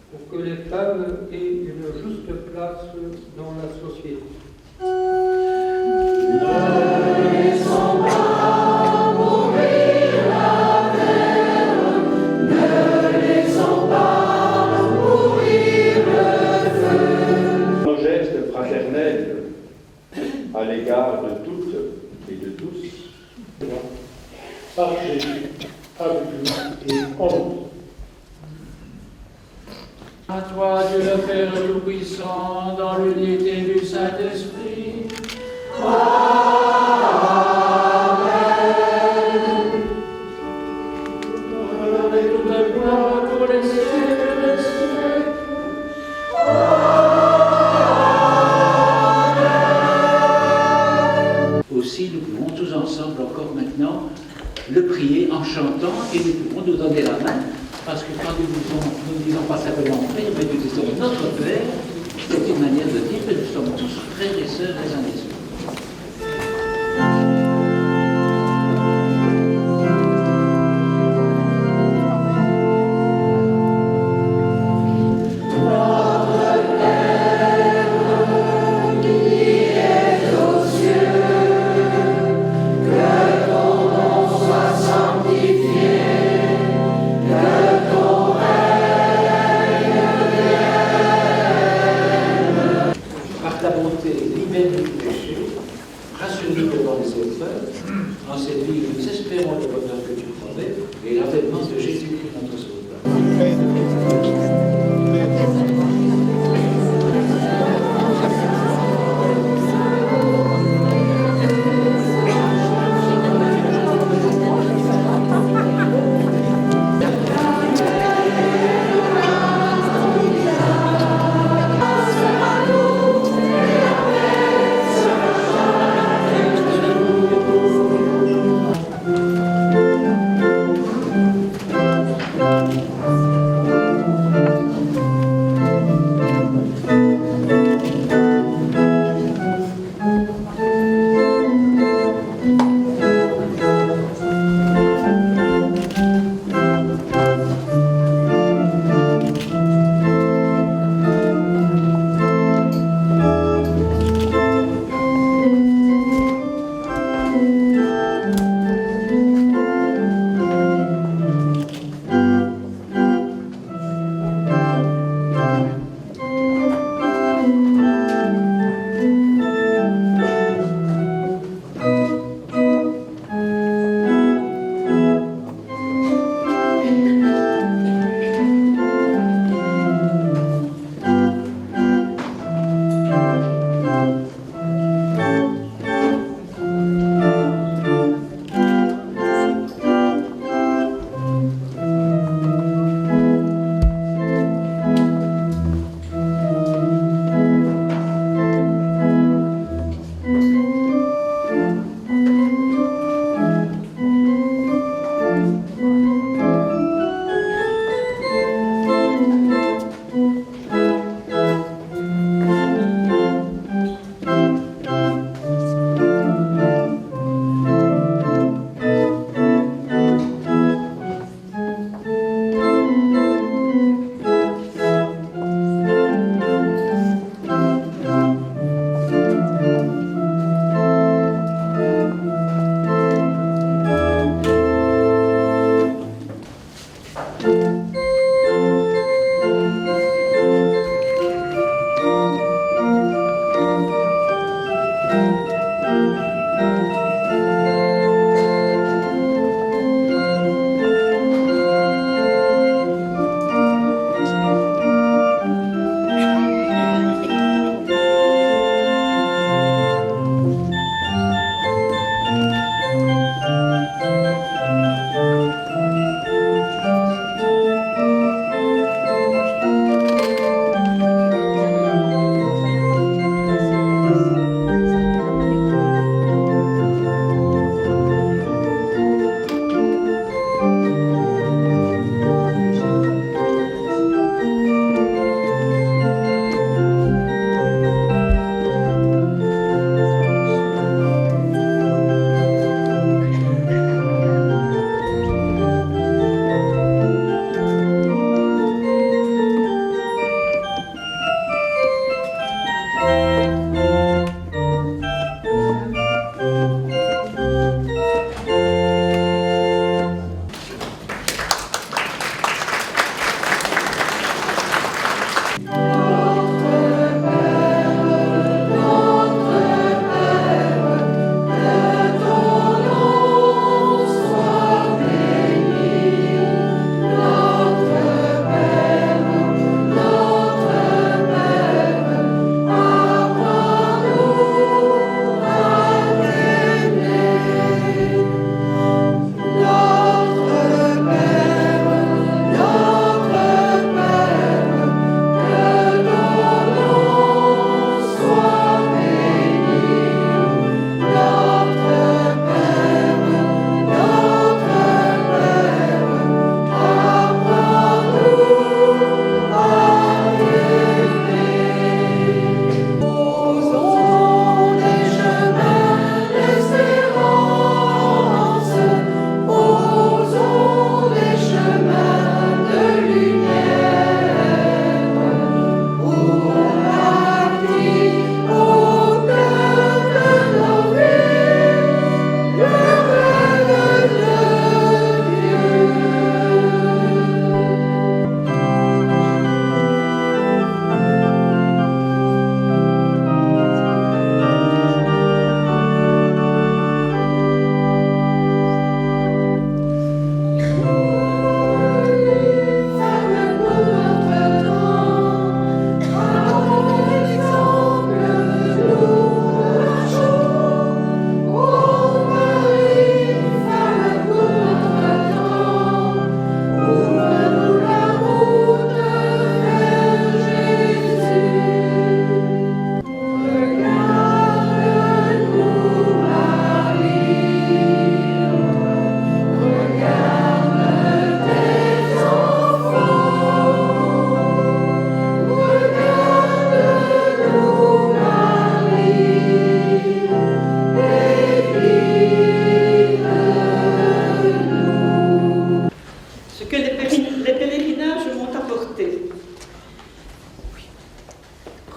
pour que les femmes aient une juste place dans la société. Ne laissons pas mourir 11. À toi, Dieu le Père Tout-Puissant, dans l'unité du Saint-Esprit. Amen. Avec toute la gloire pour les siècles des siècles. Aussi, nous pouvons tous ensemble encore maintenant le prier en chantant et nous pouvons nous donner la main parce que quand nous ne disons pas simplement Père, mais nous disons notre Père, c'est une manière de dire que nous sommes tous frères et sœurs les uns des autres. Par ta bonté, libère-nous du péché.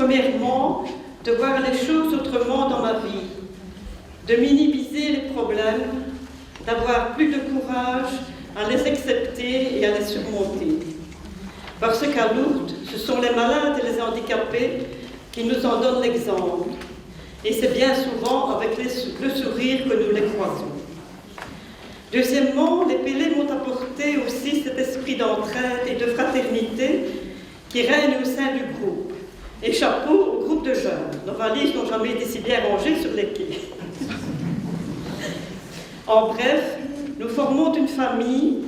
Premièrement, de voir les choses autrement dans ma vie, de minimiser les problèmes, d'avoir plus de courage à les accepter et à les surmonter. Parce qu'à Lourdes, ce sont les malades et les handicapés qui nous en donnent l'exemple. Et c'est bien souvent avec le sourire que nous les croisons. Deuxièmement, les Pélés m'ont apporté aussi cet esprit d'entraide et de fraternité qui règne au sein du groupe. Et chapeau au groupe de jeunes. Nos valises n'ont jamais été si bien rangées sur les quais. En bref, nous formons une famille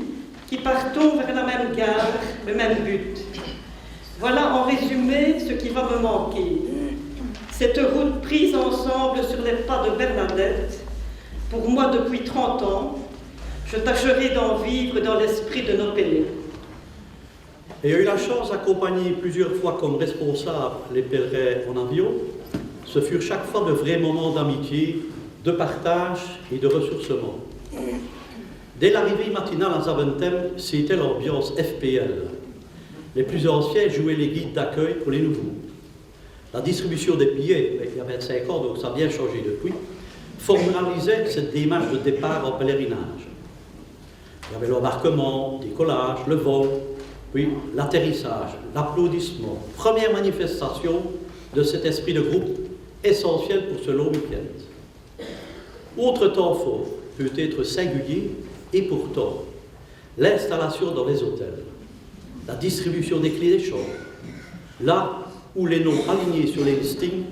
qui partons vers la même gare, le même but. Voilà en résumé ce qui va me manquer. Cette route prise ensemble sur les pas de Bernadette, pour moi depuis 30 ans, je tâcherai d'en vivre dans l'esprit de nos Pélés. Ayant eu la chance d'accompagner plusieurs fois comme responsable les pèlerins en avion, ce furent chaque fois de vrais moments d'amitié, de partage et de ressourcement. Dès l'arrivée matinale à Zaventem, c'était l'ambiance FPL. Les plus anciens jouaient les guides d'accueil pour les nouveaux. La distribution des billets, il y a 25 ans, donc ça a bien changé depuis, formalisait cette démarche de départ en pèlerinage. Il y avait l'embarquement, le décollage, le vol, puis l'atterrissage, l'applaudissement, première manifestation de cet esprit de groupe essentiel pour ce long week-end. Autre temps fort, peut être singulier, et pourtant, l'installation dans les hôtels, la distribution des clés des chambres, là où les noms alignés sur les listings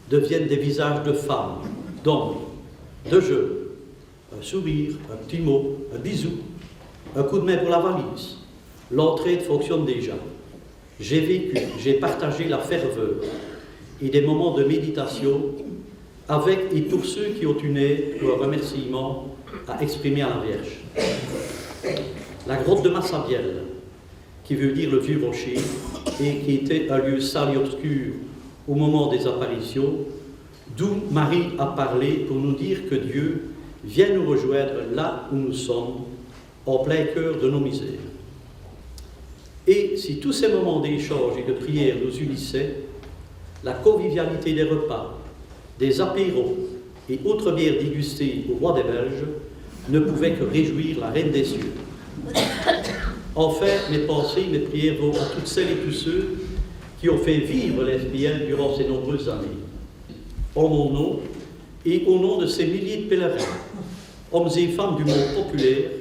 deviennent des visages de femmes, d'hommes, de jeunes, un sourire, un petit mot, un bisou, un coup de main pour la valise. L'entraide fonctionne déjà. J'ai vécu, j'ai partagé la ferveur et des moments de méditation avec et pour ceux qui ont une aide ou un remerciement à exprimer à la Vierge. La grotte de Massabielle, qui veut dire le vieux rocher, et qui était un lieu sale et obscur au moment des apparitions, d'où Marie a parlé pour nous dire que Dieu vient nous rejoindre là où nous sommes, en plein cœur de nos misères. Et si tous ces moments d'échange et de prière nous unissaient, la convivialité des repas, des apéros et autres bières dégustées au roi des Belges ne pouvait que réjouir la Reine des cieux. Enfin, mes pensées, mes prières vont à toutes celles et tous ceux qui ont fait vivre l'FPL durant ces nombreuses années. En mon nom et au nom de ces milliers de pèlerins, hommes et femmes du monde populaire,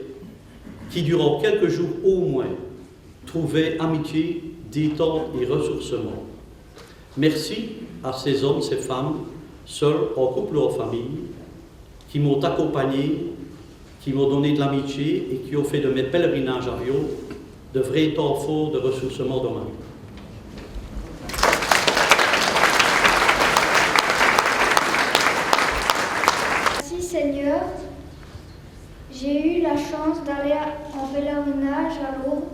qui durant quelques jours au moins trouvaient amitié, détente et ressourcement. Merci à ces hommes, ces femmes, seuls, en couple ou en famille, qui m'ont accompagné, qui m'ont donné de l'amitié et qui ont fait de mes pèlerinages à Rio de vrais temps forts de ressourcement dans ma vie. Merci Seigneur, j'ai eu la chance d'aller en pèlerinage à Lourdes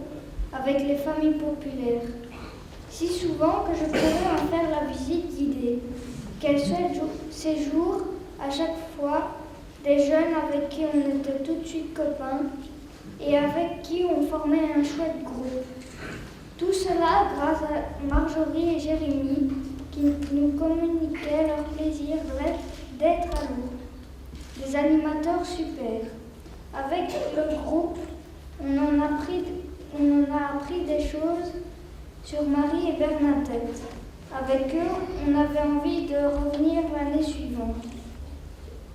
avec les familles populaires. Si souvent que je pourrais en faire la visite guidée. Quel séjour à chaque fois, des jeunes avec qui on était tout de suite copains et avec qui on formait un chouette groupe. Tout cela grâce à Marjorie et Jérémie qui nous communiquaient leur plaisir d'être à Lourdes. Des animateurs super. Avec le groupe, on en a appris des choses sur Marie et Bernadette. Avec eux, on avait envie de revenir l'année suivante.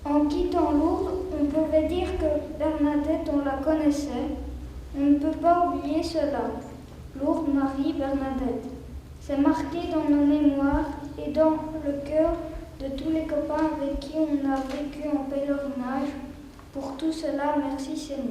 En quittant Lourdes, on pouvait dire que Bernadette, on la connaissait. On ne peut pas oublier cela. Lourdes, Marie, Bernadette. C'est marqué dans nos mémoires et dans le cœur de tous les copains avec qui on a vécu en pèlerinage. Pour tout cela, merci Seigneur.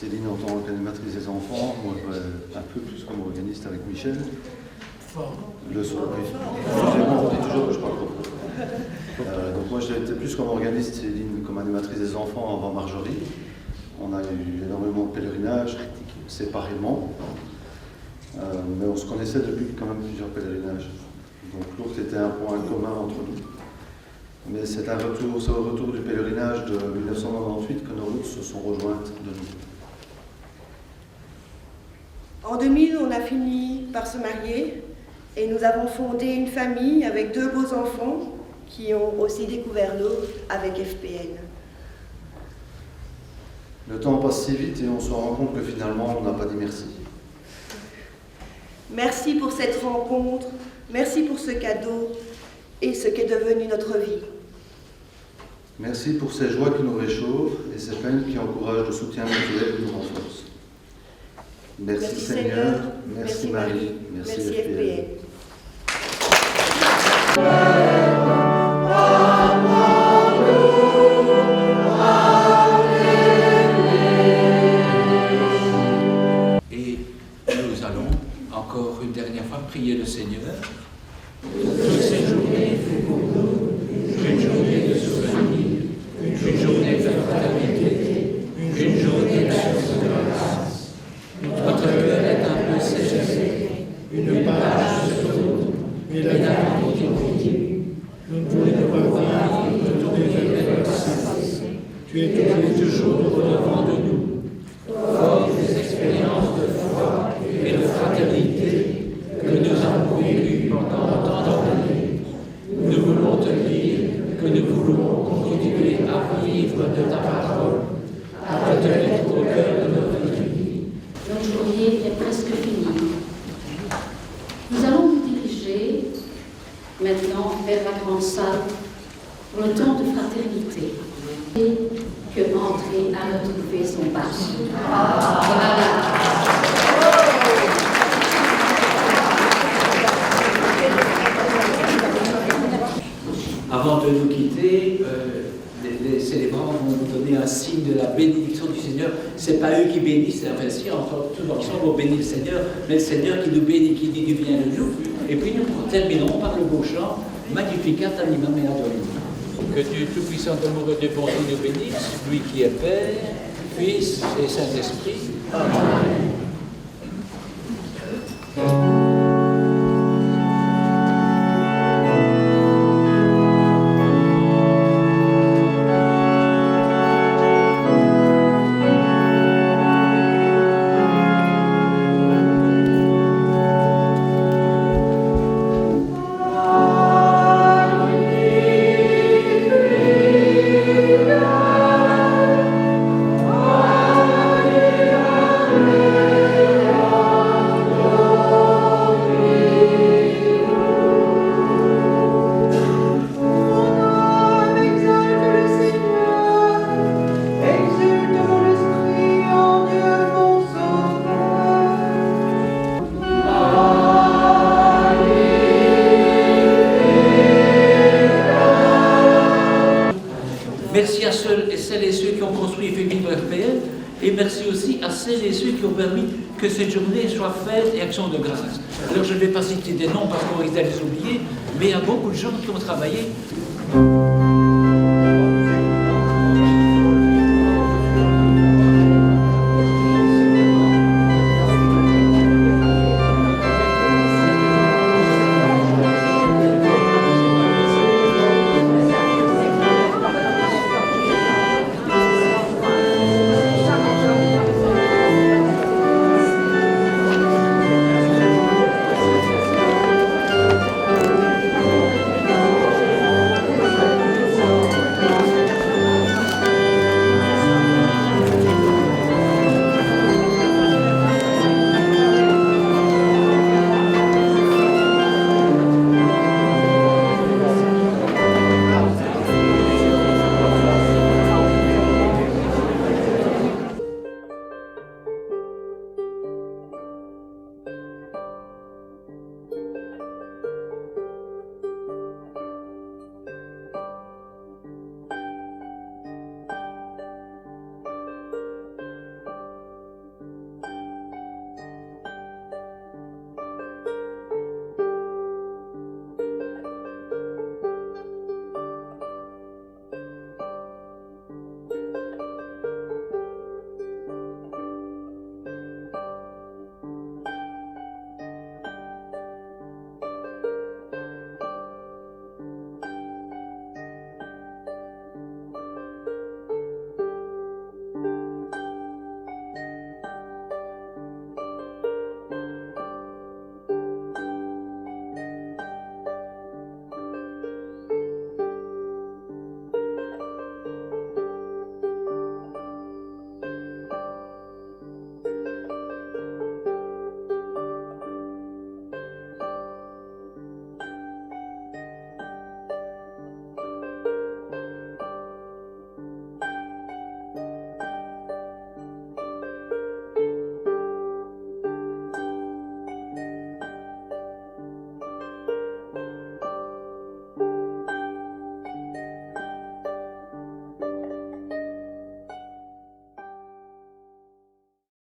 Céline en tant qu'animatrice des enfants, moi un peu plus comme organiste avec Michel. Le soir, oui. On dit toujours que je parle trop. Donc moi j'ai été plus comme organiste, Céline comme animatrice des enfants avant Marjorie. On a eu énormément de pèlerinages séparément, mais on se connaissait depuis quand même plusieurs pèlerinages. Donc Lourdes était un point commun entre nous. Mais c'est au retour du pèlerinage de 1998 que nos routes se sont rejointes de nouveau. En 2000, on a fini par se marier et nous avons fondé une famille avec 2 beaux enfants qui ont aussi découvert Lourdes avec FPL. Le temps passe si vite et on se rend compte que finalement on n'a pas dit merci. Merci pour cette rencontre, merci pour ce cadeau et ce qu'est devenu notre vie. Merci pour ces joies qui nous réchauffent et ces peines qui encouragent le soutien mutuel et nous renforcent. Merci Seigneur, merci Marie, merci FPL. Et nous allons encore une dernière fois prier le Seigneur. Que cette journée fut pour nous une journée de souvenir, une journée de fraternité, une journée d'action de grâce. Notre cœur est un peu séché, une page se tourne, mais la vie continue. Nous ne voulons pas voir de tourner vers le passé. Tu es toujours au-devant de nous, fort des expériences de foi et de fraternité que nous avons vécues pendant tant d'années. Nous voulons te dire que nous voulons continuer à vivre de ta parole, à te tenir au cœur de notre vie. Notre journée est presque finie. Nous allons nous diriger maintenant vers la grande salle pour le temps de fraternité. Et que entrer à notre maison basse. Voilà. Avant de nous quitter, les célébrants vont nous donner un signe de la bénédiction du Seigneur. Ce n'est pas eux qui bénissent, enfin si, tous ensemble on bénit le Seigneur, mais le Seigneur qui nous bénit, qui dit du bien de nous. Et puis nous terminerons par le beau chant Magnificat anima mea Domini. Que Dieu Tout-Puissant, amoureux de bonté nous bénisse, lui qui est Père, Fils et Saint-Esprit. Amen. Merci à celles et ceux qui ont construit et fait vivre FPL, et merci aussi à celles et ceux qui ont permis que cette journée soit faite et action de grâce. Alors je ne vais pas citer des noms parce qu'on risque de les oublier, mais il y a beaucoup de gens qui ont travaillé.